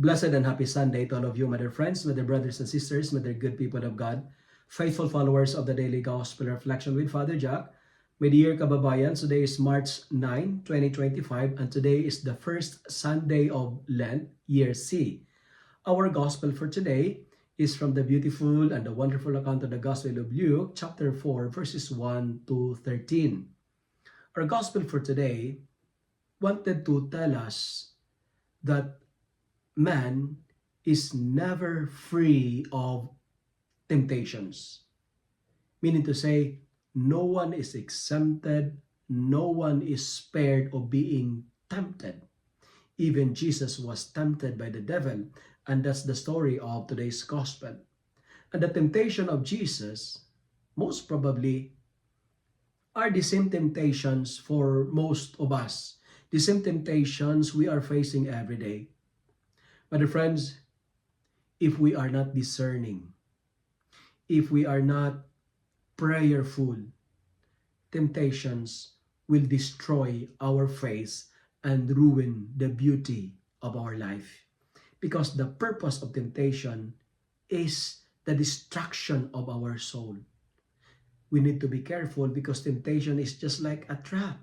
Blessed and happy Sunday to all of you, my dear friends, my dear brothers and sisters, my dear good people of God, faithful followers of the Daily Gospel Reflection with Father Jack. My dear kababayan, today is March 9, 2025, and today is the first Sunday of Lent, Year C. Our Gospel for today is from the beautiful and the wonderful account of the Gospel of Luke, chapter 4, verses 1 to 13. Our Gospel for today wanted to tell us that man is never free of temptations. Meaning to say, no one is exempted, no one is spared of being tempted. Even Jesus was tempted by the devil, and that's the story of today's gospel. And the temptation of Jesus, most probably, are the same temptations for most of us, the same temptations we are facing every day. My dear friends, if we are not discerning, if we are not prayerful, temptations will destroy our faith and ruin the beauty of our life. Because the purpose of temptation is the destruction of our soul. We need to be careful because temptation is just like a trap.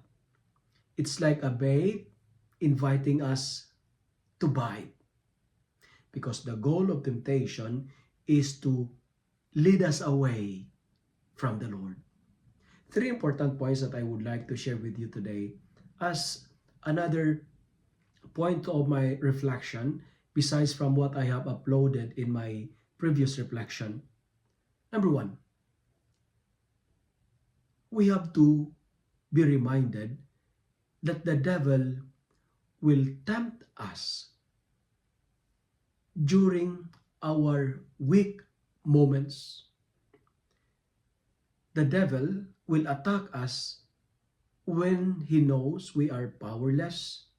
It's like a bait inviting us to bite. Because the goal of temptation is to lead us away from the Lord. Three important points that I would like to share with you today as another point of my reflection, besides from what I have uploaded in my previous reflection. Number one, we have to be reminded that the devil will tempt us during our weak moments. The devil will attack us when he knows we are powerless,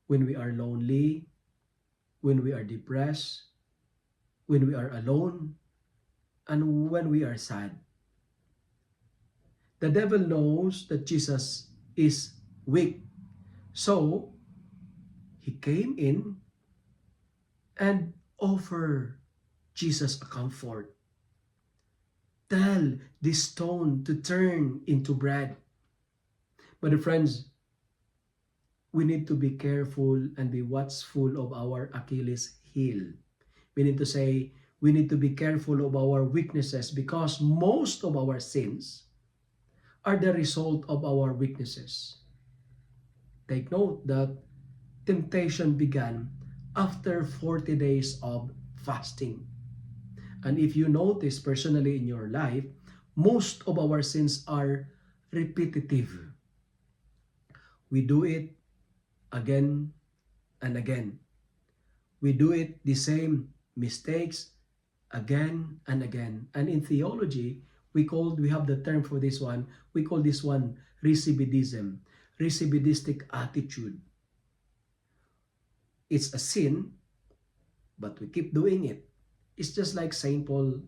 when we are lonely, when we are depressed, when we are alone, and when we are sad. The devil knows that Jesus is weak. So, he came in and offer Jesus a comfort. Tell this stone to turn into bread. But friends, we need to be careful and be watchful of our Achilles heel. Meaning to say, we need to be careful of our weaknesses because most of our sins are the result of our weaknesses. Take note that temptation began after 40 days of fasting. And if you notice personally in your life, most of our sins are repetitive. We do it again and again. We do it the same mistakes again and again. And in theology, we have the term for this one. We call this one recidivism, recidivistic attitude. It's a sin, but we keep doing it. It's just like Saint Paul's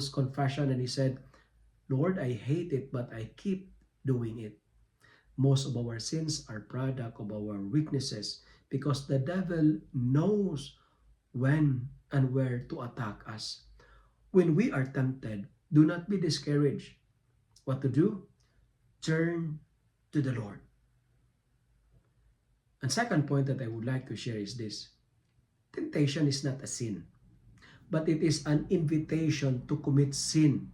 confession, and he said, Lord, I hate it, but I keep doing it. Most of our sins are product of our weaknesses because the devil knows when and where to attack us. When we are tempted, do not be discouraged. What to do? Turn to the Lord. And second point that I would like to share is this. Temptation is not a sin, but it is an invitation to commit sin.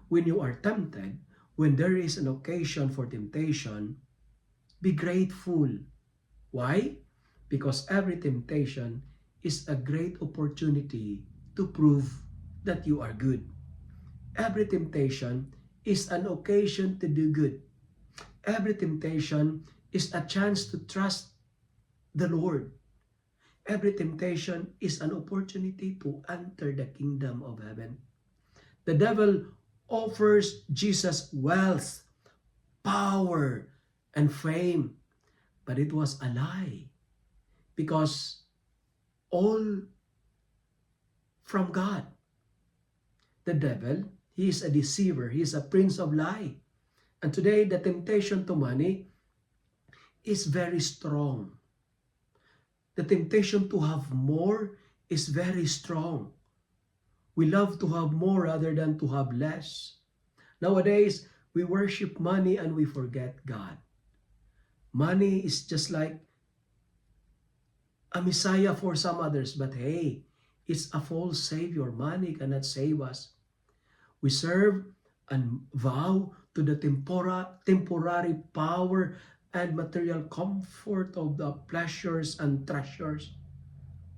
When you are tempted, when there is an occasion for temptation, be grateful. Why? Because every temptation is a great opportunity to prove that you are good. Every temptation is an occasion to do good. Every temptation is a chance to trust the Lord. Every temptation is an opportunity to enter the kingdom of heaven. The devil offers Jesus wealth, power, and fame, but it was a lie because all from God. The devil, he is a deceiver, he is a prince of lie. And today, the temptation to money is very strong. The temptation to have more is very strong. We love to have more rather than to have less. Nowadays, we worship money and we forget God. Money is just like a Messiah for some others, but hey, it's a false Savior. Money cannot save us. We serve and vow to the temporary power and material comfort of the pleasures and treasures.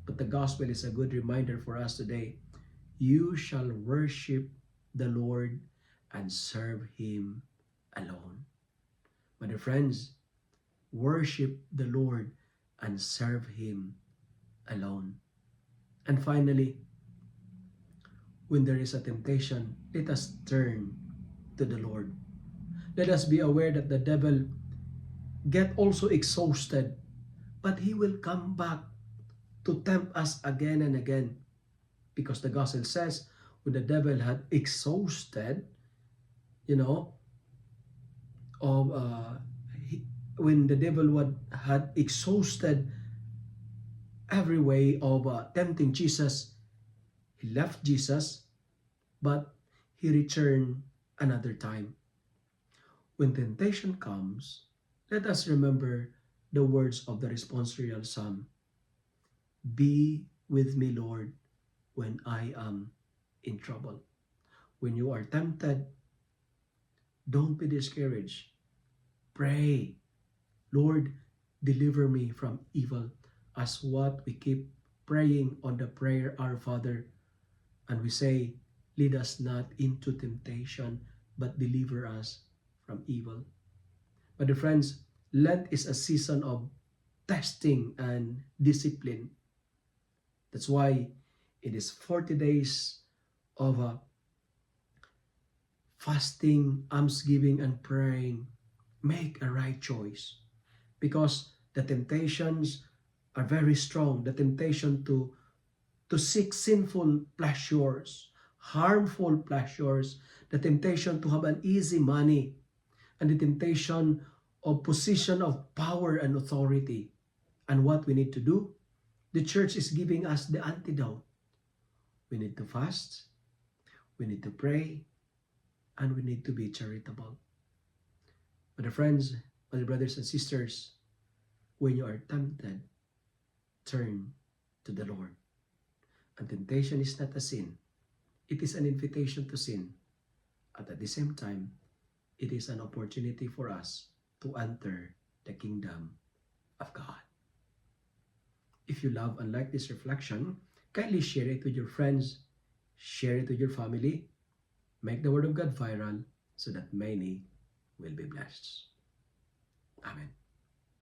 But the gospel is a good reminder for us today. You shall worship the Lord and serve Him alone. My dear friends, worship the Lord and serve Him alone. And finally, when there is a temptation, let us turn to the Lord. Let us be aware that the devil get also exhausted, but he will come back to tempt us again and again. Because the gospel says, when the devil had exhausted, when the devil had exhausted every way of tempting Jesus, he left Jesus, but he returned another time. When temptation comes, let us remember the words of the responsorial psalm. Be with me, Lord, when I am in trouble. When you are tempted, don't be discouraged. Pray, Lord, deliver me from evil, as what we keep praying on the prayer, Our Father. And we say, lead us not into temptation, but deliver us from evil. But dear friends, Lent is a season of testing and discipline. That's why it is 40 days of fasting, almsgiving, and praying. Make a right choice, because the temptations are very strong. The temptation to seek sinful pleasures, harmful pleasures, the temptation to have an easy money, and the temptation of position of power and authority. And what we need to do? The church is giving us the antidote. We need to fast, we need to pray, and we need to be charitable. But the friends, my brothers and sisters, when you are tempted, turn to the Lord. And temptation is not a sin. It is an invitation to sin. And at the same time, it is an opportunity for us to enter the kingdom of God. If you love and like this reflection, kindly share it with your friends, share it with your family, make the Word of God viral so that many will be blessed. Amen.